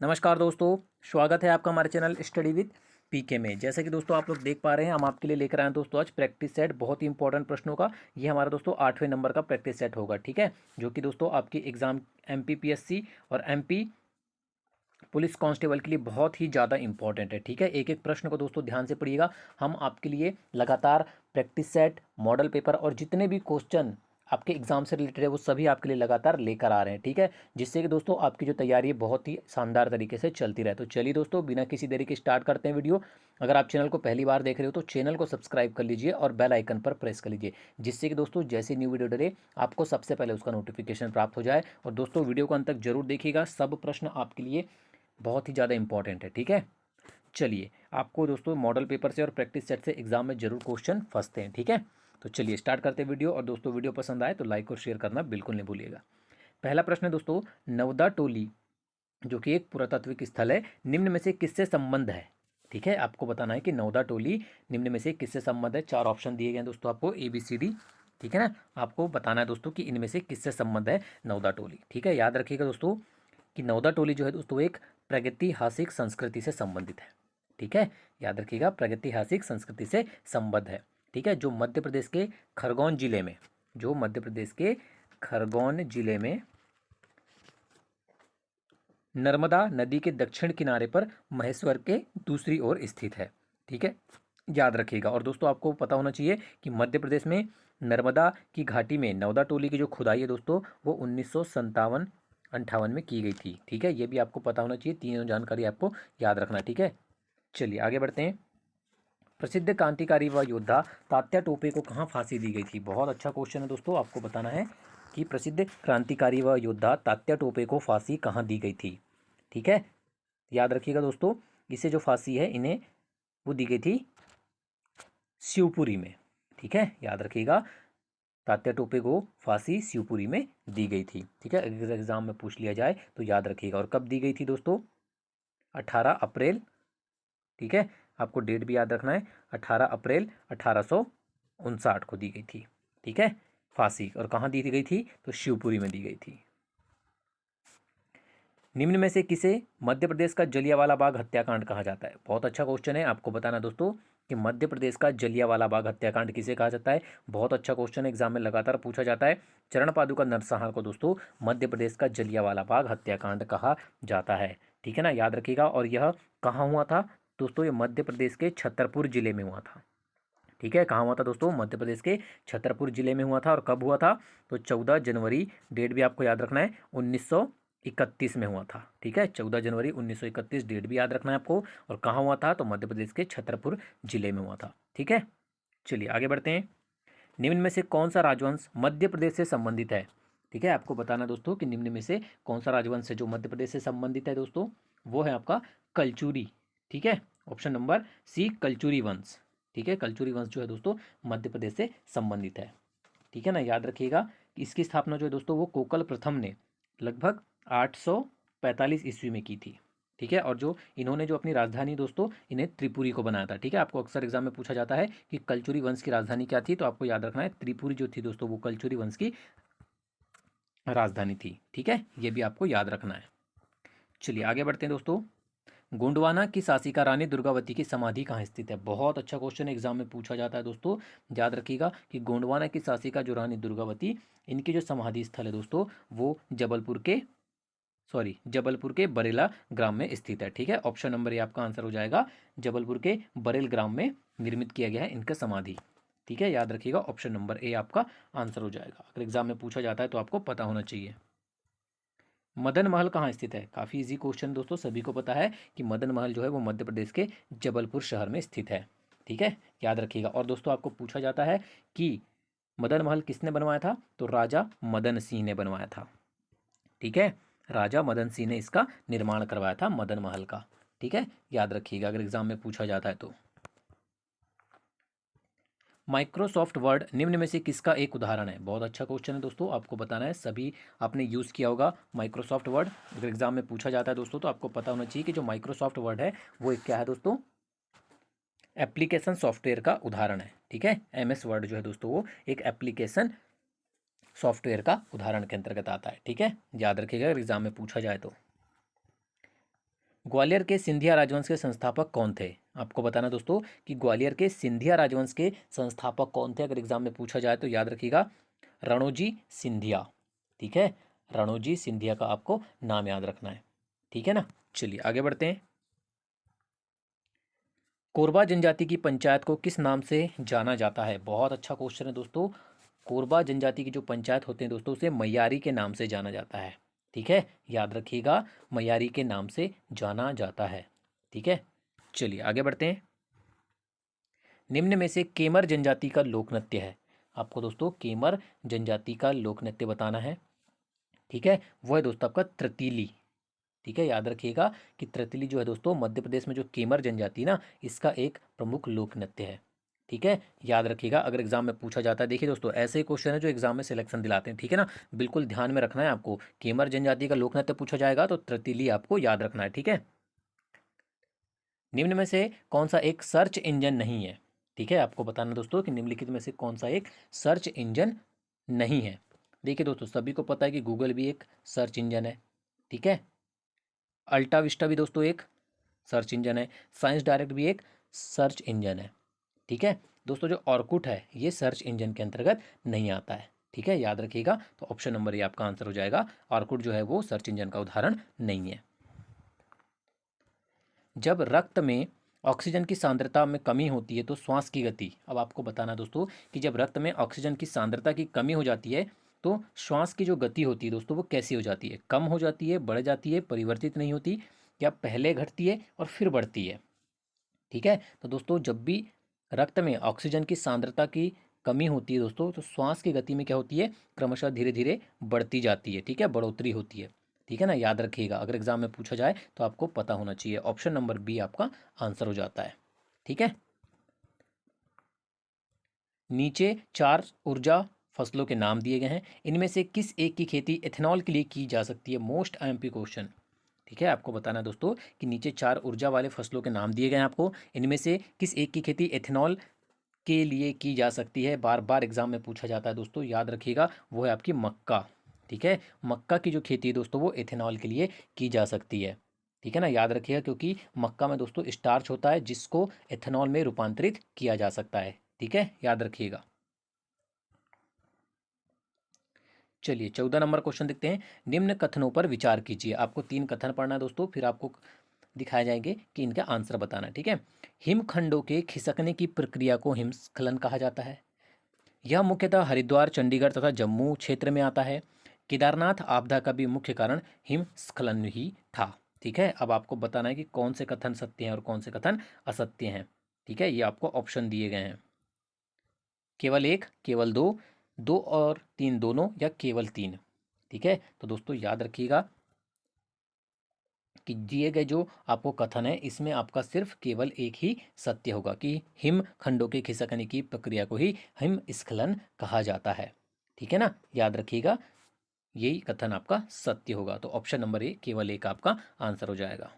नमस्कार दोस्तों, स्वागत है आपका हमारे चैनल स्टडी विद पीके में। जैसे कि दोस्तों आप लोग देख पा रहे हैं, हम आपके लिए लेकर आए हैं दोस्तों आज प्रैक्टिस सेट बहुत ही इंपॉर्टेंट प्रश्नों का। ये हमारा दोस्तों 8वें नंबर का प्रैक्टिस सेट होगा, ठीक है, जो कि दोस्तों आपकी एग्जाम एमपीपीएससी और एमपी पुलिस कांस्टेबल के लिए बहुत ही ज़्यादा इंपॉर्टेंट है, ठीक है। एक एक प्रश्न को दोस्तों ध्यान से पढ़िएगा। हम आपके लिए लगातार प्रैक्टिस सेट, मॉडल पेपर और जितने भी क्वेश्चन आपके एग्जाम से रिलेटेड है वो सभी आपके लिए लगातार लेकर आ रहे हैं, ठीक है, जिससे कि दोस्तों आपकी जो तैयारी है बहुत ही शानदार तरीके से चलती रहे। तो चलिए दोस्तों, बिना किसी देरी के स्टार्ट करते हैं वीडियो। अगर आप चैनल को पहली बार देख रहे हो तो चैनल को सब्सक्राइब कर लीजिए और बेल आइकन पर प्रेस कर लीजिए, जिससे कि दोस्तों जैसे न्यू वीडियो डले आपको सबसे पहले उसका नोटिफिकेशन प्राप्त हो जाए। और दोस्तों वीडियो को अंत तक जरूर देखिएगा, सब प्रश्न आपके लिए बहुत ही ज़्यादा इंपॉर्टेंट है, ठीक है। चलिए, आपको दोस्तों मॉडल पेपर से और प्रैक्टिस सेट से एग्जाम में जरूर क्वेश्चन फंसते हैं, ठीक है। तो चलिए स्टार्ट करते हैं वीडियो। और दोस्तों वीडियो पसंद आए तो लाइक और शेयर करना बिल्कुल नहीं भूलिएगा। पहला प्रश्न है दोस्तों, नवदा टोली जो कि एक पुरातात्विक स्थल है, निम्न में से किससे संबंध है, ठीक है। आपको बताना है कि नवदा टोली निम्न में से किससे संबंध है। चार ऑप्शन दिए गए हैं दोस्तों आपको, ABCD, ठीक है ना। आपको बताना है दोस्तों कि इनमें से किससे संबंध है नवदा टोली, ठीक है। याद रखिएगा दोस्तों कि नवदा टोली जो है दोस्तों एक प्रागैतिहासिक संस्कृति से संबंधित है, ठीक है। याद रखिएगा, प्रागैतिहासिक संस्कृति से संबद्ध है, ठीक है, जो मध्य प्रदेश के खरगोन जिले में, जो मध्य प्रदेश के खरगोन जिले में नर्मदा नदी के दक्षिण किनारे पर महेश्वर के दूसरी ओर स्थित है, ठीक है। याद रखिएगा। और दोस्तों आपको पता होना चाहिए कि मध्य प्रदेश में नर्मदा की घाटी में नवदा टोली की जो खुदाई है दोस्तों वो 1957-58 में की गई थी, ठीक है। ये भी आपको पता होना चाहिए, तीनों जानकारी आपको याद रखना, ठीक है। चलिए आगे बढ़ते हैं। प्रसिद्ध क्रांतिकारी व योद्धा तात्या टोपे को कहाँ फांसी दी गई थी। बहुत अच्छा क्वेश्चन है दोस्तों, आपको बताना है कि प्रसिद्ध क्रांतिकारी व योद्धा तात्या टोपे को फांसी कहाँ दी गई थी, ठीक है। याद रखिएगा दोस्तों, इसे जो फांसी है इन्हें वो दी गई थी शिवपुरी में, ठीक है। याद रखिएगा, तात्या टोपे को फांसी शिवपुरी में दी गई थी, ठीक है। अगर एग्जाम में पूछ लिया जाए तो याद रखिएगा। और कब दी गई थी दोस्तों, 18 अप्रैल, ठीक है। आपको डेट भी याद रखना है, 18 अप्रैल 1859 को दी गई थी, ठीक है, फांसी। और कहाँ दी गई थी, तो शिवपुरी में दी गई थी। निम्न में से किसे मध्य प्रदेश का जलियांवाला बाग हत्याकांड कहा जाता है। बहुत अच्छा क्वेश्चन है, आपको बताना दोस्तों कि मध्य प्रदेश का जलियांवाला बाग हत्याकांड किसे कहा जाता है। बहुत अच्छा क्वेश्चन एग्जाम में लगातार पूछा जाता है। चरण पादुका नरसंहार को दोस्तों मध्य प्रदेश का जलियांवाला बाग हत्याकांड कहा जाता है, ठीक है ना। याद रखिएगा। और यह कहाँ हुआ था दोस्तों, ये मध्य प्रदेश के छतरपुर जिले में हुआ था, ठीक है। कहाँ हुआ था दोस्तों, मध्य प्रदेश के छतरपुर जिले में हुआ था। और कब हुआ था, तो 14 जनवरी, डेट भी आपको याद रखना है, 1931 में हुआ था, ठीक है। 14 जनवरी 1931 डेट भी याद रखना है आपको। और कहाँ हुआ था, तो मध्य प्रदेश के छतरपुर जिले में हुआ था, ठीक है। चलिए आगे बढ़ते हैं। निम्न में से कौन सा राजवंश मध्य प्रदेश से संबंधित है, ठीक है। आपको बताना दोस्तों कि निम्न में से कौन सा राजवंश है जो मध्य प्रदेश से संबंधित है दोस्तों, वो है आपका कलचुरी, ठीक है। ऑप्शन नंबर सी, कलचुरी वंश, ठीक है। कलचुरी वंश जो है दोस्तों मध्य प्रदेश से संबंधित है, ठीक है ना। याद रखिएगा कि इसकी स्थापना जो है दोस्तों वो कोकल प्रथम ने लगभग 845 ईस्वी में की थी, ठीक है। और जो इन्होंने जो अपनी राजधानी दोस्तों इन्हें त्रिपुरी को बनाया था, ठीक है। आपको अक्सर एग्जाम में पूछा जाता है कि कलचुरी वंश की राजधानी क्या थी, तो आपको याद रखना है त्रिपुरी जो थी दोस्तों वो कलचुरी वंश की राजधानी थी, ठीक है। ये भी आपको याद रखना है। चलिए आगे बढ़ते हैं दोस्तों। गोंडवाना की शासिका रानी दुर्गावती की समाधि कहाँ स्थित है। बहुत अच्छा क्वेश्चन एग्जाम में पूछा जाता है दोस्तों। याद रखिएगा कि गोंडवाना की शासिका जो रानी दुर्गावती, इनकी जो समाधि स्थल है दोस्तों वो जबलपुर के बरेला ग्राम में स्थित है, ठीक है। ऑप्शन नंबर ए आपका आंसर हो जाएगा, जबलपुर के बरेल ग्राम में निर्मित किया गया है इनका समाधि, ठीक है। याद रखिएगा, ऑप्शन नंबर ए आपका आंसर हो जाएगा। अगर एग्जाम में पूछा जाता है तो आपको पता होना चाहिए। मदन महल कहाँ स्थित है। काफ़ी इजी क्वेश्चन दोस्तों, सभी को पता है कि मदन महल जो है वो मध्य प्रदेश के जबलपुर शहर में स्थित है, ठीक है। याद रखिएगा। और दोस्तों आपको पूछा जाता है कि मदन महल किसने बनवाया था, तो राजा मदन सिंह ने बनवाया था, ठीक है। राजा मदन सिंह ने इसका निर्माण करवाया था मदन महल का, ठीक है। याद रखिएगा अगर एग्जाम में पूछा जाता है तो। माइक्रोसॉफ्ट वर्ड निम्न में से किसका एक उदाहरण है। बहुत अच्छा क्वेश्चन है दोस्तों, आपको बताना है, सभी आपने यूज़ किया होगा माइक्रोसॉफ्ट वर्ड। अगर एग्जाम में पूछा जाता है दोस्तों तो आपको पता होना चाहिए कि जो माइक्रोसॉफ्ट वर्ड है वो एक क्या है दोस्तों, एप्लीकेशन सॉफ्टवेयर का उदाहरण है, ठीक है। MS वर्ड जो है दोस्तों वो एक एप्लीकेशन सॉफ्टवेयर का उदाहरण के अंतर्गत आता है, ठीक है। याद रखिएगा अगर एग्जाम में पूछा जाए तो। ग्वालियर के सिंधिया राजवंश के संस्थापक कौन थे? आपको बताना दोस्तों कि ग्वालियर के सिंधिया राजवंश के संस्थापक कौन थे। अगर एग्जाम में पूछा जाए तो याद रखिएगा रणोजी सिंधिया। ठीक है, रणोजी सिंधिया का आपको नाम याद रखना है। ठीक है ना, चलिए आगे बढ़ते हैं। कोरबा जनजाति की पंचायत को किस नाम से जाना जाता है? बहुत अच्छा क्वेश्चन है दोस्तों। कोरबा जनजाति की जो पंचायत होते हैं दोस्तों, उसे मैयारी के नाम से जाना जाता है। ठीक है, याद रखिएगा मैयारी के नाम से जाना जाता है। ठीक है, चलिए आगे बढ़ते हैं। निम्न में से केमर जनजाति का लोक नृत्य है। आपको दोस्तों केमर जनजाति का लोक नृत्य बताना है। ठीक है, वो है दोस्तों आपका त्रितिली। ठीक है, याद रखिएगा कि त्रितिली जो है दोस्तों मध्य प्रदेश में जो केमर जनजाति ना, इसका एक प्रमुख लोक नृत्य है। ठीक है, याद रखिएगा अगर एग्जाम में पूछा जाता है। देखिए दोस्तों ऐसे ही क्वेश्चन है जो एग्जाम में सिलेक्शन दिलाते हैं। ठीक है ना, बिल्कुल ध्यान में रखना है आपको। केमर जनजाति का लोक नृत्य पूछा जाएगा तो त्रितिली आपको याद रखना है। ठीक है, निम्न में से कौन सा एक सर्च इंजन नहीं है? ठीक है, आपको बताना दोस्तों कि निम्नलिखित में से कौन सा एक सर्च इंजन नहीं है। देखिए दोस्तों सभी को पता है कि गूगल भी एक सर्च इंजन है। ठीक है, अल्टा विस्टा भी दोस्तों एक सर्च इंजन है, साइंस डायरेक्ट भी एक सर्च इंजन है। ठीक है दोस्तों, जो ऑर्कुट है ये सर्च इंजन के अंतर्गत नहीं आता है। ठीक है, याद रखिएगा। तो ऑप्शन नंबर ये आपका आंसर हो जाएगा। ऑर्कुट जो है वो सर्च इंजन का उदाहरण नहीं है। जब रक्त में ऑक्सीजन की सांद्रता में कमी होती है तो श्वास की गति, अब आपको बताना दोस्तों कि जब रक्त में ऑक्सीजन की सांद्रता की कमी हो जाती है तो श्वास की जो गति होती है दोस्तों वो कैसी हो जाती है? कम हो जाती है, बढ़ जाती है, परिवर्तित नहीं होती, या पहले घटती है और फिर बढ़ती है? ठीक है, तो दोस्तों जब भी रक्त में ऑक्सीजन की सांद्रता की कमी होती है दोस्तों, तो श्वास की गति में क्या होती है? क्रमशः धीरे धीरे बढ़ती जाती है। ठीक है, बढ़ोतरी होती है। ठीक है ना, याद रखिएगा अगर एग्जाम में पूछा जाए तो आपको पता होना चाहिए। ऑप्शन नंबर बी आपका आंसर हो जाता है। ठीक है, नीचे चार ऊर्जा फसलों के नाम दिए गए हैं, इनमें से किस एक की खेती एथेनॉल के लिए की जा सकती है? Most IMP question. ठीक है, आपको बताना है दोस्तों कि नीचे चार ऊर्जा वाले फसलों के नाम दिए गए हैं आपको, इनमें से किस एक की खेती एथेनॉल के लिए की जा सकती है? बार बार एग्जाम में पूछा जाता है दोस्तों, याद रखिएगा वो है आपकी मक्का। ठीक है, मक्का की जो खेती है दोस्तों वो एथेनॉल के लिए की जा सकती है। ठीक है ना, याद रखिएगा क्योंकि मक्का में दोस्तों स्टार्च होता है जिसको एथेनॉल में रूपांतरित किया जा सकता है। ठीक है, याद रखिएगा। चलिए 14 नंबर क्वेश्चन देखते हैं। निम्न कथनों पर विचार कीजिए। आपको तीन कथन पढ़ना है दोस्तों, फिर आपको दिखाए जाएंगे कि इनका आंसर बताना है। ठीक है, हिमखंडों के खिसकने की प्रक्रिया को हिमस्खलन कहा जाता है। यह मुख्यतः हरिद्वार, चंडीगढ़ तथा जम्मू क्षेत्र में आता है। केदारनाथ आपदा का भी मुख्य कारण हिमस्खलन ही था। ठीक है, अब आपको बताना है कि कौन से कथन सत्य हैं और कौन से कथन असत्य हैं। ठीक है, ये आपको ऑप्शन दिए गए हैं। केवल एक, केवल दो, दो और तीन दोनों, या केवल तीन। ठीक है, तो दोस्तों याद रखिएगा कि दिए गए जो आपको कथन है इसमें आपका सिर्फ केवल एक ही सत्य होगा कि हिमखंडों के खिसकने की प्रक्रिया को ही हिमस्खलन कहा जाता है। ठीक है ना, याद रखिएगा यही कथन आपका सत्य होगा। तो ऑप्शन नंबर ए केवल एक आपका आंसर हो जाएगा।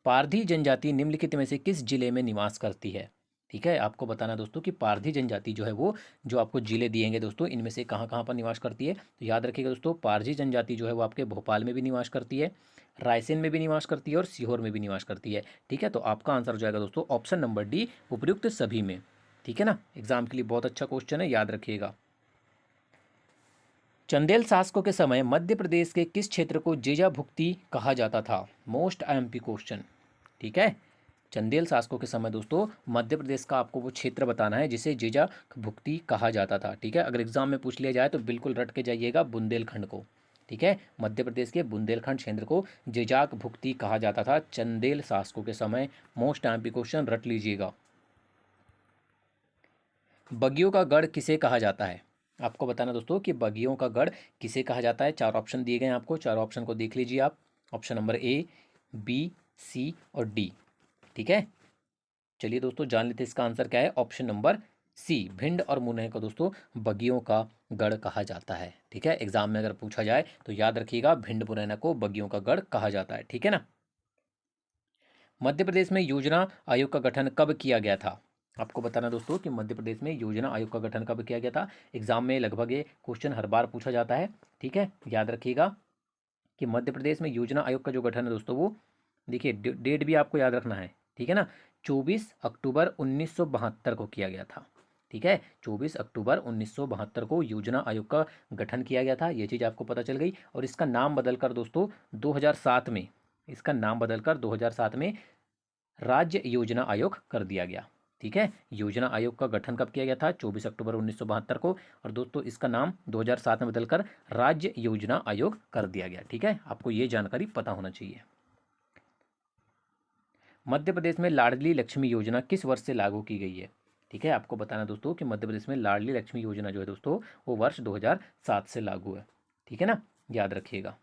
पारधी जनजाति निम्नलिखित में से किस जिले में निवास करती है? ठीक है, आपको बताना दोस्तों कि पारधी जनजाति जो है वो जो आपको जिले दिएंगे दोस्तों, इनमें से कहाँ कहाँ पर निवास करती है? तो याद रखिएगा दोस्तों पारधी जनजाति जो है वो आपके भोपाल में भी निवास करती है, रायसेन में भी निवास करती है और सीहोर में भी निवास करती है। ठीक है, तो आपका आंसर हो जाएगा दोस्तों ऑप्शन नंबर डी, उपयुक्त सभी में। ठीक है ना, एग्जाम के लिए बहुत अच्छा क्वेश्चन है, याद रखिएगा। चंदेल शासकों के समय मध्य प्रदेश के किस क्षेत्र को जेजा भुक्ति कहा जाता था? Most IMP question. ठीक है, चंदेल शासकों के समय दोस्तों मध्य प्रदेश का आपको वो क्षेत्र बताना है जिसे जेजा भुक्ति कहा जाता था। ठीक है, अगर एग्जाम में पूछ लिया जाए तो बिल्कुल रट के जाइएगा बुंदेलखंड को। ठीक है, मध्य प्रदेश के बुंदेलखंड क्षेत्र को जेजाक भुक्ति कहा जाता था चंदेल शासकों के समय। मोस्ट आईएमपी क्वेश्चन रट लीजिएगा। बगियों का गढ़ किसे कहा जाता है? आपको बताना दोस्तों कि बगियों का गढ़ किसे कहा जाता है। चार ऑप्शन दिए गए हैं आपको, चार ऑप्शन को देख लीजिए आप। ऑप्शन नंबर ए, बी, सी और डी। ठीक है, चलिए दोस्तों जान लेते हैं इसका आंसर क्या है। ऑप्शन नंबर सी, भिंड और मुरैना को दोस्तों बगियों का गढ़ कहा जाता है। ठीक है, एग्जाम में अगर पूछा जाए तो याद रखिएगा भिंड मुरैना को बगियों का गढ़ कहा जाता है। ठीक है ना, मध्य प्रदेश में योजना आयोग का गठन कब किया गया था? आपको बताना दोस्तों कि मध्य प्रदेश में योजना आयोग का गठन कब किया गया था। एग्जाम में लगभग ये क्वेश्चन हर बार पूछा जाता है। ठीक है, याद रखिएगा कि मध्य प्रदेश में योजना आयोग का जो गठन है दोस्तों, वो देखिए डेट भी आपको याद रखना है, ठीक है ना, 24 अक्टूबर 1972 को किया गया था। ठीक है, 24 अक्टूबर 1972 को योजना आयोग का गठन किया गया था, ये चीज़ आपको पता चल गई। और इसका नाम बदलकर दोस्तों 2007 में, इसका नाम बदलकर 2007 में राज्य योजना आयोग कर दिया गया। ठीक है, योजना आयोग का गठन कब किया गया था? 24 अक्टूबर 1972 को। और दोस्तों इसका नाम 2007 में बदलकर राज्य योजना आयोग कर दिया गया। ठीक है, आपको ये जानकारी पता होना चाहिए। मध्य प्रदेश में लाडली लक्ष्मी योजना किस वर्ष से लागू की गई है? ठीक है, आपको बताना दोस्तों कि मध्य प्रदेश में लाडली लक्ष्मी योजना जो है दोस्तों, वो वर्ष 2007 से लागू है। ठीक है ना, याद रखिएगा।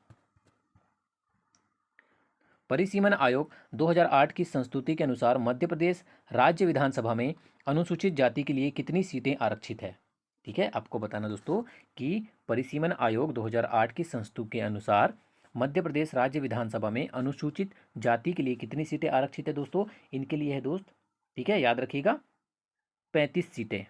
परिसीमन आयोग 2008 की संस्तुति के अनुसार मध्य प्रदेश राज्य विधानसभा में अनुसूचित जाति के लिए कितनी सीटें आरक्षित है? ठीक है, आपको बताना दोस्तों कि परिसीमन आयोग 2008 की संस्तुति के अनुसार मध्य प्रदेश राज्य विधानसभा में अनुसूचित जाति के लिए कितनी सीटें आरक्षित है दोस्तों? इनके लिए है दोस्त, ठीक है, याद रखिएगा, 35 सीटें।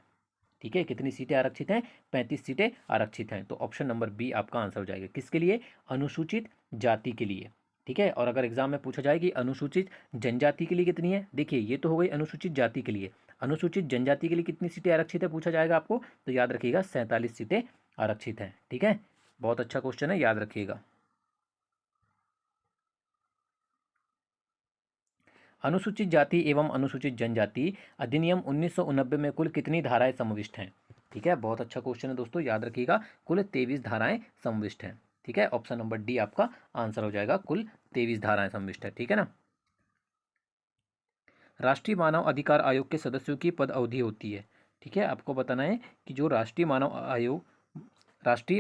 ठीक है, कितनी सीटें आरक्षित हैं? 35 सीटें आरक्षित हैं। तो ऑप्शन नंबर बी आपका आंसर हो जाएगा। किसके लिए? अनुसूचित जाति के लिए। ठीक है, और अगर एग्जाम में पूछा जाए कि अनुसूचित जनजाति के लिए कितनी है, देखिए ये तो हो गई अनुसूचित जाति के लिए, अनुसूचित जनजाति के लिए कितनी सीटें आरक्षित है पूछा जाएगा आपको, तो याद रखिएगा 47 सीटें आरक्षित हैं। ठीक है, बहुत अच्छा क्वेश्चन है, याद रखिएगा। अनुसूचित जाति एवं अनुसूचित जनजाति अधिनियम 1990 में कुल कितनी धाराएं समाविष्ट हैं? ठीक है, बहुत अच्छा क्वेश्चन है दोस्तों, याद रखिएगा, कुल 23 धाराएं समाविष्ट हैं। ठीक है, ऑप्शन नंबर डी आपका आंसर हो जाएगा, कुल 23 धाराएं समाविष्ट है। ठीक है ना। राष्ट्रीय मानव अधिकार आयोग के सदस्यों की पद अवधि होती है। ठीक है, आपको बताना है कि जो राष्ट्रीय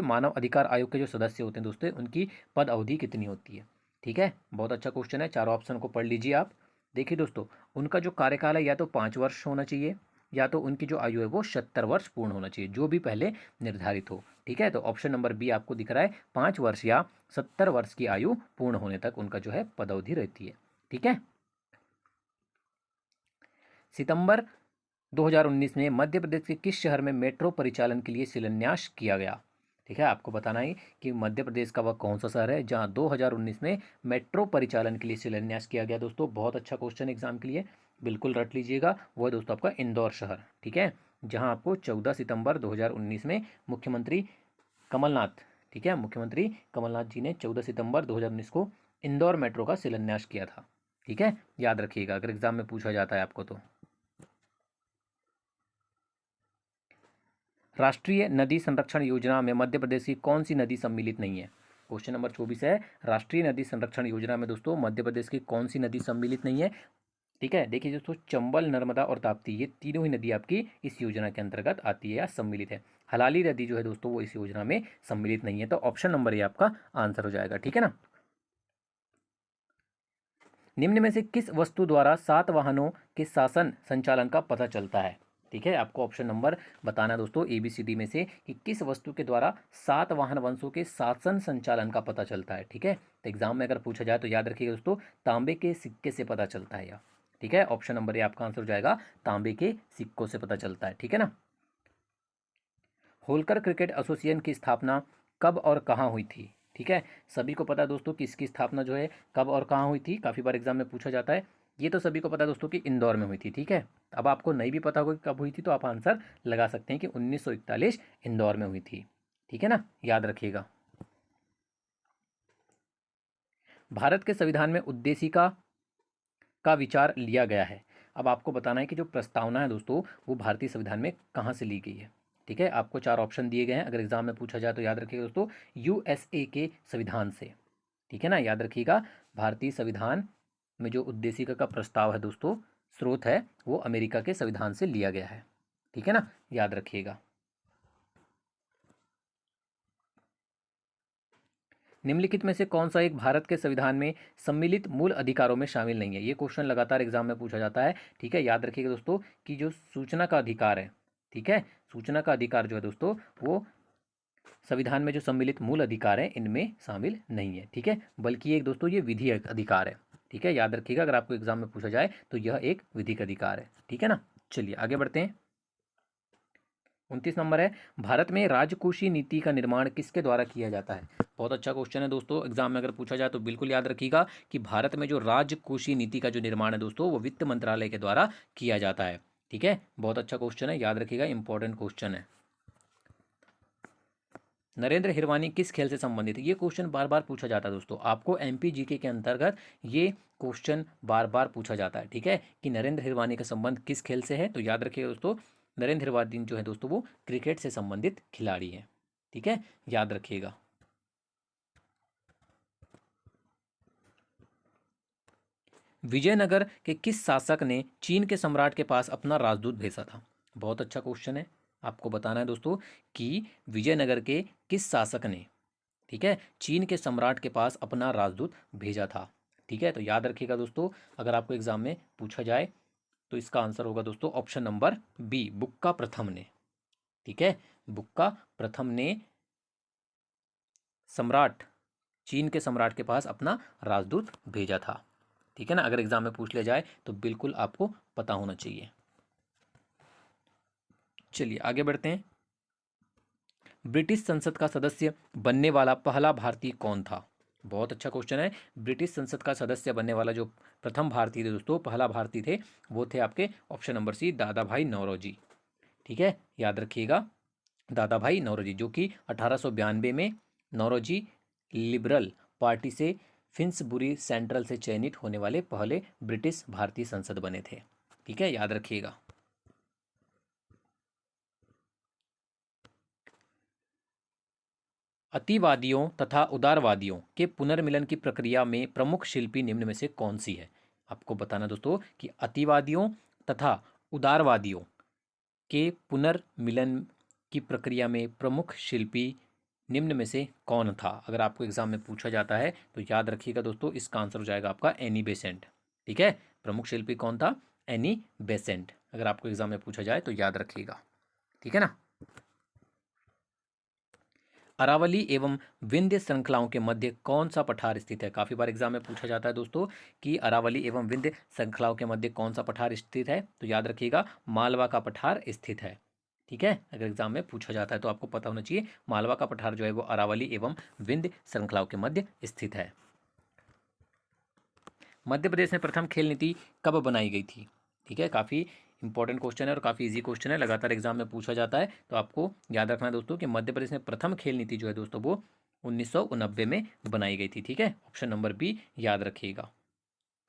मानव अधिकार आयोग के जो सदस्य होते हैं दोस्तों, उनकी पद अवधि कितनी होती है? ठीक है, बहुत अच्छा क्वेश्चन है, चारों ऑप्शन को पढ़ लीजिए आप। देखिए दोस्तों, उनका जो कार्यकाल है या तो 5 वर्ष होना चाहिए, या तो उनकी जो आयु है वो 70 वर्ष पूर्ण होना चाहिए, जो भी पहले निर्धारित हो। ठीक है, तो ऑप्शन नंबर बी आपको दिख रहा है, 5 वर्ष या 70 वर्ष की आयु पूर्ण होने तक उनका जो है पद अवधि रहती है। ठीक है, सितंबर 2019 में मध्य प्रदेश के किस शहर में मेट्रो परिचालन के लिए शिलान्यास किया गया? ठीक है, आपको बताना है कि मध्य प्रदेश का वह कौन सा शहर है जहां 2019 में मेट्रो परिचालन के लिए शिलान्यास किया गया। दोस्तों बहुत अच्छा क्वेश्चन एग्जाम के लिए, बिल्कुल रट लीजिएगा, वो है दोस्तों आपका इंदौर शहर। ठीक है, जहां आपको 14 सितंबर 2019 में मुख्यमंत्री कमलनाथ, ठीक है, मुख्यमंत्री कमलनाथ जी ने 14 सितंबर 2019 को इंदौर मेट्रो का शिलान्यास किया था। ठीक है, याद रखिएगा अगर एग्जाम में पूछा जाता है आपको तो। राष्ट्रीय नदी संरक्षण योजना में मध्य प्रदेश की कौन सी नदी सम्मिलित नहीं है? क्वेश्चन नंबर 24 है, राष्ट्रीय नदी संरक्षण योजना में दोस्तों मध्य प्रदेश की कौन सी नदी सम्मिलित नहीं है? ठीक है, देखिए दोस्तों, चंबल, नर्मदा और ताप्ती, ये तीनों ही नदी आपकी इस योजना के अंतर्गत आती है या सम्मिलित है। हलाली नदी जो है दोस्तों वो इस योजना में सम्मिलित नहीं है। तो ऑप्शन नंबर ये आपका आंसर हो जाएगा। ठीक है ना। निम्न में से किस वस्तु द्वारा 7 वाहनों के शासन संचालन का पता चलता है? ठीक है, आपको ऑप्शन नंबर बताना है दोस्तों ABCD में से कि किस वस्तु के द्वारा 7 वाहन वंशों के शासन संचालन का पता चलता है। ठीक है, तो एग्जाम में अगर पूछा जाए तो याद रखिएगा दोस्तों, तांबे के सिक्के से पता चलता है यह। ठीक है, ऑप्शन नंबर ये आपका आंसर हो जाएगा, तांबे के सिक्कों से पता चलता है। ठीक है ना। होलकर क्रिकेट एसोसिएशन की स्थापना कब और कहाँ हुई थी? ठीक है, सभी को पता है दोस्तों कि इसकी स्थापना जो है कब और कहाँ हुई थी, काफ़ी बार एग्जाम में पूछा जाता है। ये तो सभी को पता है दोस्तों कि इंदौर में हुई थी। ठीक है, अब आपको नहीं भी पता होगा कि कब हुई थी तो आप आंसर लगा सकते हैं कि 1941 इंदौर में हुई थी। ठीक है ना, याद रखिएगा। भारत के संविधान में उद्देशिका का विचार लिया गया है। अब आपको बताना है कि जो प्रस्तावना है दोस्तों वो भारतीय संविधान में कहाँ से ली गई है। ठीक है, आपको 4 ऑप्शन दिए गए हैं, अगर एग्जाम में पूछा जाए तो याद रखिएगा दोस्तों, USA के संविधान से। ठीक है ना, याद रखिएगा, भारतीय संविधान में जो उद्देशिका का प्रस्ताव है दोस्तों, स्रोत है वो अमेरिका के संविधान से लिया गया है। ठीक है ना, याद रखिएगा। निम्नलिखित में से कौन सा एक भारत के संविधान में सम्मिलित मूल अधिकारों में शामिल नहीं है? ये क्वेश्चन लगातार एग्जाम में पूछा जाता है। ठीक है, याद रखिएगा दोस्तों कि जो सूचना का अधिकार है, ठीक है, सूचना का अधिकार जो है दोस्तों वो संविधान में जो सम्मिलित मूल अधिकार है इनमें शामिल नहीं है। ठीक है, बल्कि एक दोस्तों ये विधि अधिकार है। ठीक है, याद रखिएगा अगर आपको एग्जाम में पूछा जाए तो यह एक विधिक अधिकार है। ठीक है ना, चलिए आगे बढ़ते हैं। 29 नंबर है, भारत में राजकोषीय नीति का निर्माण किसके द्वारा किया जाता है। बहुत अच्छा क्वेश्चन है दोस्तों, एग्जाम में अगर पूछा जाए तो बिल्कुल याद रखिएगा कि भारत में जो राजकोषीय नीति का जो निर्माण है दोस्तों वो वित्त मंत्रालय के द्वारा किया जाता है। ठीक है, बहुत अच्छा क्वेश्चन है, याद रखिएगा, इंपॉर्टेंट क्वेश्चन है। नरेंद्र हिरवानी किस खेल से संबंधित है, ये क्वेश्चन बार बार पूछा जाता है दोस्तों, आपको एमपीजीके के अंतर्गत ये क्वेश्चन बार बार पूछा जाता है। ठीक है, कि नरेंद्र हिरवानी का संबंध किस खेल से है, तो याद रखिएगा दोस्तों, नरेंद्र हिरवानी जो है दोस्तों वो क्रिकेट से संबंधित खिलाड़ी है। ठीक है, याद रखिएगा। विजयनगर के किस शासक ने चीन के सम्राट के पास अपना राजदूत भेजा था। बहुत अच्छा क्वेश्चन है, आपको बताना है दोस्तों कि विजयनगर के किस शासक ने, ठीक है, चीन के सम्राट के पास अपना राजदूत भेजा था। ठीक है, तो याद रखिएगा दोस्तों, अगर आपको एग्जाम में पूछा जाए तो इसका आंसर होगा दोस्तों ऑप्शन नंबर बी, बुक्का प्रथम ने। ठीक है, बुक्का प्रथम ने सम्राट, चीन के सम्राट के पास अपना राजदूत भेजा था। ठीक है ना, अगर एग्जाम में पूछ लिया जाए तो बिल्कुल आपको पता होना चाहिए। चलिए आगे बढ़ते हैं। ब्रिटिश संसद का सदस्य बनने वाला पहला भारतीय कौन था। बहुत अच्छा क्वेश्चन है, ब्रिटिश संसद का सदस्य बनने वाला जो प्रथम भारतीय थे दोस्तों, पहला भारतीय थे, वो थे आपके ऑप्शन नंबर सी, दादा भाई नौरोजी। ठीक है, याद रखिएगा, दादा भाई नौरोजी, जो कि 1892 में नौरोजी लिबरल पार्टी से फिन्सबुरी सेंट्रल से चयनित होने वाले पहले ब्रिटिश भारतीय संसद बने थे। ठीक है, याद रखिएगा। अतिवादियों तथा उदारवादियों के पुनर्मिलन की प्रक्रिया में प्रमुख शिल्पी निम्न में से कौन सी है। आपको बताना दोस्तों कि अतिवादियों तथा उदारवादियों के पुनर्मिलन की प्रक्रिया में प्रमुख शिल्पी निम्न में से कौन था। अगर आपको एग्जाम में पूछा जाता है तो याद रखिएगा दोस्तों, इसका आंसर हो जाएगा आपका एनी बेसेंट। ठीक है, प्रमुख शिल्पी कौन था, एनी बेसेंट, अगर आपको एग्जाम में पूछा जाए तो याद रखिएगा। ठीक है ना। अरावली एवं विंध्य श्रृंखलाओं के मध्य कौन सा पठार स्थित है। काफी बार एग्जाम में पूछा जाता है दोस्तों कि अरावली एवं विंध्य श्रृंखलाओं के मध्य कौन सा पठार स्थित है, तो याद रखिएगा मालवा का पठार स्थित है। ठीक है, अगर एग्जाम में पूछा जाता है तो आपको पता होना चाहिए, मालवा का पठार जो है वो अरावली एवं विंध्य श्रृंखलाओं के मध्य स्थित है। मध्य प्रदेश में प्रथम खेल नीति कब बनाई गई थी। ठीक है, काफ़ी इंपॉर्टेंट क्वेश्चन है और काफ़ी इजी क्वेश्चन है, लगातार एग्जाम में पूछा जाता है, तो आपको याद रखना है दोस्तों कि मध्य प्रदेश में प्रथम खेल नीति जो है दोस्तों वो 1990 में बनाई गई थी। ठीक है, ऑप्शन नंबर बी याद रखिएगा।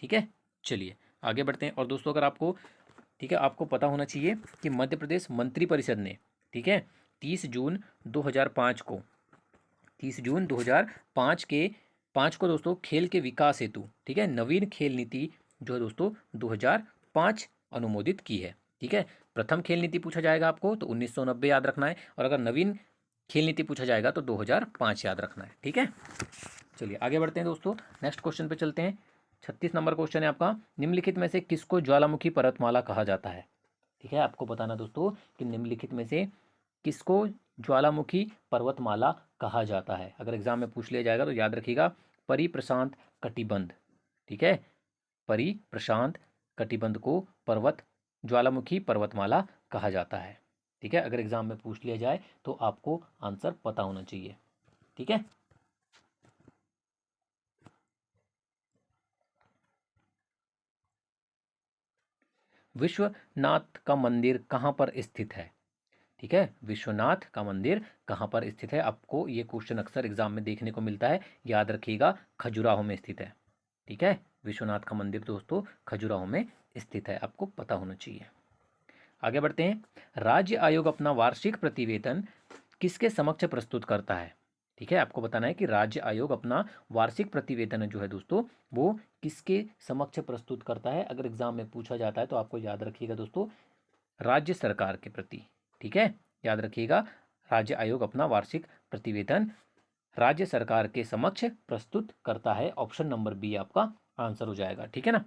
ठीक है, चलिए आगे बढ़ते हैं। और दोस्तों अगर आपको, ठीक है, आपको पता होना चाहिए कि मध्य प्रदेश मंत्रिपरिषद ने, ठीक है, 30 जून 2005 को, 30 जून 2005 के 5 को दोस्तों खेल के विकास हेतु, ठीक है, नवीन खेल नीति जो है दोस्तों 2005 अनुमोदित की है। ठीक है, प्रथम खेल नीति पूछा जाएगा आपको तो 1990 याद रखना है, और अगर नवीन खेल नीति पूछा जाएगा तो 2005 याद रखना है। ठीक है, चलिए आगे बढ़ते हैं दोस्तों, नेक्स्ट क्वेश्चन पे चलते हैं। 36 नंबर क्वेश्चन है आपका, निम्नलिखित में से किसको ज्वालामुखी पर्वतमाला कहा जाता है। ठीक है, आपको बताना दोस्तों कि निम्नलिखित में से किसको ज्वालामुखी पर्वतमाला कहा जाता है। अगर एग्जाम में पूछ लिया जाएगा तो याद रखिएगा, परिप्रशांत कटिबंध। ठीक है, परिप्रशांत कटिबंध को ज्वालामुखी पर्वतमाला कहा जाता है। ठीक है, अगर एग्जाम में पूछ लिया जाए तो आपको आंसर पता होना चाहिए। ठीक है, विश्वनाथ का मंदिर कहाँ पर स्थित है। ठीक है, विश्वनाथ का मंदिर कहाँ पर स्थित है, आपको ये क्वेश्चन अक्सर एग्जाम में देखने को मिलता है, याद रखिएगा खजुराहो में स्थित है। ठीक है, विश्वनाथ का मंदिर दोस्तों खजुराहो में स्थित है, आपको पता होना चाहिए। आगे बढ़ते हैं। राज्य आयोग अपना वार्षिक प्रतिवेदन किसके समक्ष प्रस्तुत करता है। ठीक है, आपको बताना है कि राज्य आयोग अपना वार्षिक प्रतिवेदन जो है दोस्तों वो किसके समक्ष प्रस्तुत करता है। अगर एग्जाम में पूछा जाता है तो आपको याद रखिएगा दोस्तों, राज्य सरकार के प्रति। ठीक है, याद रखिएगा, राज्य आयोग अपना वार्षिक प्रतिवेदन राज्य सरकार के समक्ष प्रस्तुत करता है, ऑप्शन नंबर बी आपका आंसर हो जाएगा। ठीक है ना।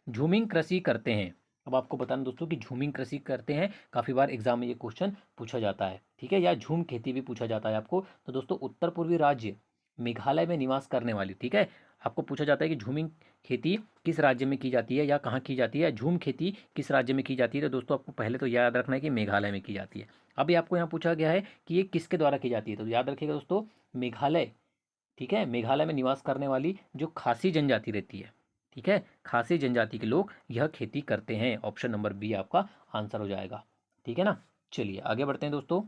झूमिंग कृषि करते हैं, अब आपको बताना दोस्तों कि झूमिंग कृषि करते हैं, काफ़ी बार एग्जाम में ये क्वेश्चन पूछा जाता है। ठीक है, या झूम खेती भी पूछा जाता है आपको, तो दोस्तों उत्तर पूर्वी राज्य मेघालय में निवास करने वाली, ठीक है, आपको पूछा जाता है कि झूमिंग खेती किस राज्य में की जाती है या कहाँ की जाती है, झूम खेती किस राज्य में की जाती है। तो दोस्तों आपको पहले तो याद रखना है कि मेघालय में की जाती है। अभी आपको यहाँ पूछा गया है कि ये किसके द्वारा की जाती है, तो याद रखिएगा दोस्तों मेघालय। ठीक है, मेघालय में निवास करने वाली जो खासी जनजाति रहती है, ठीक है, खासी जनजाति के लोग यह खेती करते हैं। ऑप्शन नंबर बी आपका आंसर हो जाएगा। ठीक है ना, चलिए आगे बढ़ते हैं दोस्तों।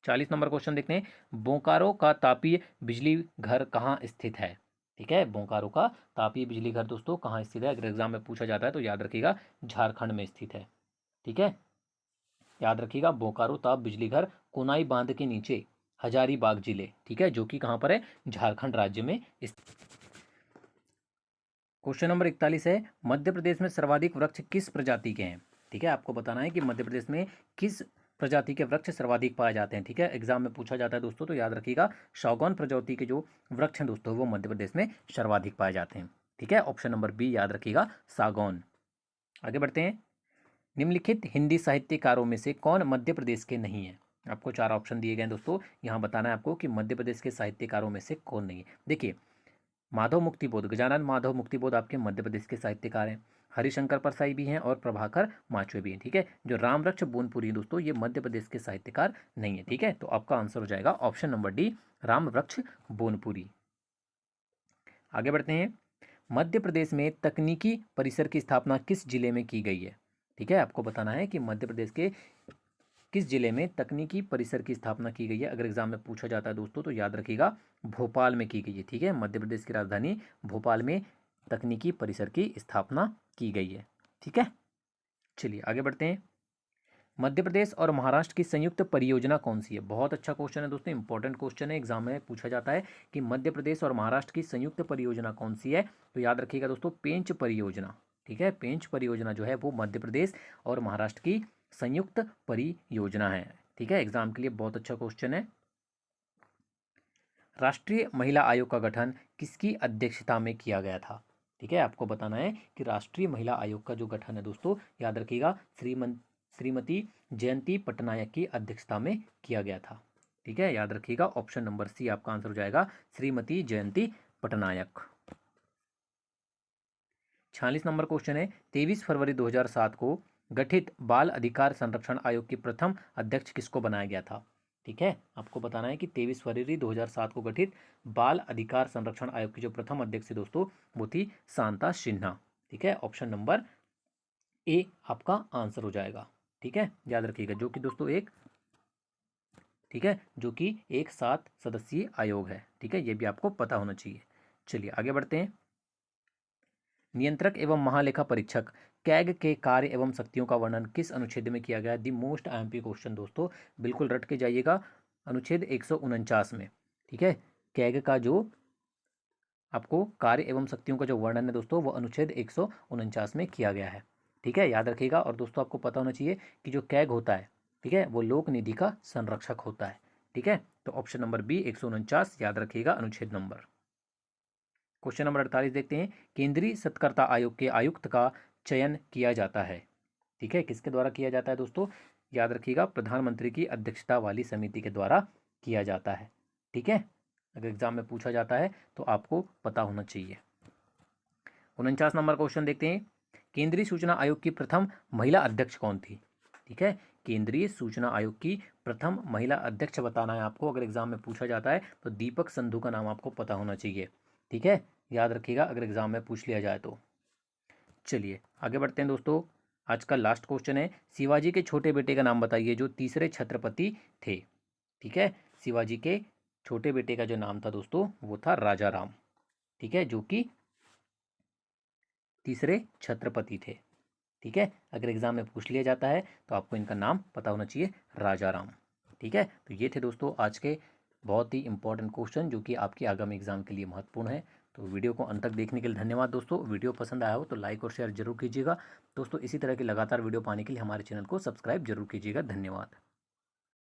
40 नंबर क्वेश्चन देखते हैं। बोकारो का तापीय बिजली घर कहाँ स्थित है। ठीक है, बोकारो का तापीय बिजली घर दोस्तों कहाँ स्थित है, अगर एग्जाम में पूछा जाता है तो याद रखिएगा झारखंड में स्थित है। ठीक है, याद रखिएगा बोकारो ताप बिजली घर कोनाई बांध के नीचे हजारीबाग जिले, ठीक है, जो कि कहाँ पर है, झारखंड राज्य में स्थित। क्वेश्चन नंबर 41 है, मध्य प्रदेश में सर्वाधिक वृक्ष किस प्रजाति के हैं। ठीक है, आपको बताना है कि मध्य प्रदेश में किस प्रजाति के वृक्ष सर्वाधिक पाए जाते हैं। ठीक है, एग्जाम में पूछा जाता है दोस्तों, तो याद रखिएगा सागौन प्रजाति के जो वृक्ष हैं दोस्तों वो मध्य प्रदेश में सर्वाधिक पाए जाते हैं। ठीक है, ऑप्शन नंबर बी याद रखिएगा सागौन। आगे बढ़ते हैं। निम्नलिखित हिंदी साहित्यकारों में से कौन मध्य प्रदेश के नहीं है। आपको 4 ऑप्शन दिए गए हैं दोस्तों, यहाँ बताना है आपको कि मध्य प्रदेश के साहित्यकारों में से कौन नहीं है। देखिए, माधव मुक्तिबोध, गजानन माधव मुक्तिबोध आपके मध्य प्रदेश के साहित्यकार हैं। हरिशंकर परसाई भी हैं और प्रभाकर माचवे भी हैं। ठीक है, जो रामवृक्ष बोनपुरी दोस्तों ये मध्य प्रदेश के साहित्यकार नहीं है। ठीक है, तो आपका आंसर हो जाएगा ऑप्शन नंबर डी रामवृक्ष बोनपुरी। आगे बढ़ते हैं। मध्य प्रदेश में तकनीकी परिसर की स्थापना किस जिले में की गई है। ठीक है, आपको बताना है कि मध्य प्रदेश के किस जिले में तकनीकी परिसर की स्थापना की गई है, अगर एग्जाम में पूछा जाता है दोस्तों तो याद रखिएगा भोपाल में की गई है। ठीक है, मध्य प्रदेश की राजधानी भोपाल में तकनीकी परिसर की स्थापना की गई है। ठीक है, चलिए आगे बढ़ते हैं। मध्य प्रदेश और महाराष्ट्र की संयुक्त परियोजना कौन सी है। बहुत अच्छा क्वेश्चन है दोस्तों, इंपॉर्टेंट क्वेश्चन है, एग्जाम में पूछा जाता है कि मध्य प्रदेश और महाराष्ट्र की संयुक्त परियोजना कौन सी है। तो याद रखिएगा दोस्तों पेंच परियोजना। ठीक है, पेंच परियोजना जो है वो मध्य प्रदेश और महाराष्ट्र की संयुक्त परियोजना है। ठीक है, एग्जाम के लिए बहुत अच्छा क्वेश्चन है। राष्ट्रीय महिला आयोग का गठन किसकी अध्यक्षता में किया गया था। ठीक है, आपको बताना है कि राष्ट्रीय महिला आयोग का जो गठन है दोस्तों याद रखिएगा श्रीमती जयंती पटनायक की अध्यक्षता में किया गया था। ठीक है, याद रखिएगा ऑप्शन नंबर सी आपका आंसर हो जाएगा श्रीमती जयंती पटनायक। 46 नंबर क्वेश्चन है, 23 फरवरी 2007 को गठित बाल अधिकार संरक्षण आयोग के प्रथम अध्यक्ष किसको बनाया गया था। ठीक है, आपको बताना है कि 23 फरवरी 2007 को गठित बाल अधिकार संरक्षण आयोग की जो प्रथम अध्यक्ष थी दोस्तों वो थी शांता सिन्हा। ठीक है, ऑप्शन नंबर ए आपका आंसर हो जाएगा। ठीक है, याद रखिएगा जो कि दोस्तों एक, ठीक है, जो कि एक 7 सदस्यीय आयोग है। ठीक है, ये भी आपको पता होना चाहिए। चलिए आगे बढ़ते हैं। नियंत्रक एवं महालेखा परीक्षक कैग के कार्य एवं शक्तियों का वर्णन किस अनुच्छेद में किया गया है। दी मोस्ट आईएमपी क्वेश्चन दोस्तों, बिल्कुल रट के जाइएगा, अनुच्छेद 149 में। ठीक है, कैग का जो आपको कार्य एवं शक्तियों का जो वर्णन है दोस्तों वो अनुच्छेद 149 में किया गया है। ठीक है, याद रखिएगा। और दोस्तों आपको पता होना चाहिए कि जो कैग होता है, ठीक है, वो लोक निधि का संरक्षक होता है। ठीक है, तो ऑप्शन नंबर बी 149 याद रखिएगा अनुच्छेद नंबर। क्वेश्चन नंबर 48 देखते हैं। केंद्रीय सत्कर्ता आयोग के आयुक्त का चयन किया जाता है। ठीक है, किसके द्वारा किया जाता है दोस्तों, याद रखिएगा प्रधानमंत्री की अध्यक्षता वाली समिति के द्वारा किया जाता है। ठीक है, अगर एग्जाम में पूछा जाता है तो आपको पता होना चाहिए। 49 नंबर क्वेश्चन देखते हैं। केंद्रीय सूचना आयोग की प्रथम महिला अध्यक्ष कौन थी। ठीक है, केंद्रीय सूचना आयोग की प्रथम महिला अध्यक्ष बताना है आपको, अगर एग्जाम में पूछा जाता है तो दीपक संधू का नाम आपको पता होना चाहिए। ठीक है, याद रखिएगा अगर एग्जाम में पूछ लिया जाए तो। चलिए आगे बढ़ते हैं दोस्तों। आज का लास्ट क्वेश्चन है, शिवाजी के छोटे बेटे का नाम बताइए जो तीसरे छत्रपति थे। ठीक है, शिवाजी के छोटे बेटे का जो नाम था दोस्तों वो था राजा राम। ठीक है, जो कि तीसरे छत्रपति थे। ठीक है, अगर एग्जाम में पूछ लिया जाता है तो आपको इनका नाम पता होना चाहिए, राजा राम। ठीक है, तो ये थे दोस्तों आज के बहुत ही इंपॉर्टेंट क्वेश्चन जो कि आपके आगामी एग्जाम के लिए महत्वपूर्ण है। तो वीडियो को अंत तक देखने के लिए धन्यवाद दोस्तों। वीडियो पसंद आया हो तो लाइक और शेयर जरूर कीजिएगा दोस्तों। इसी तरह की लगातार वीडियो पाने के लिए हमारे चैनल को सब्सक्राइब जरूर कीजिएगा। धन्यवाद।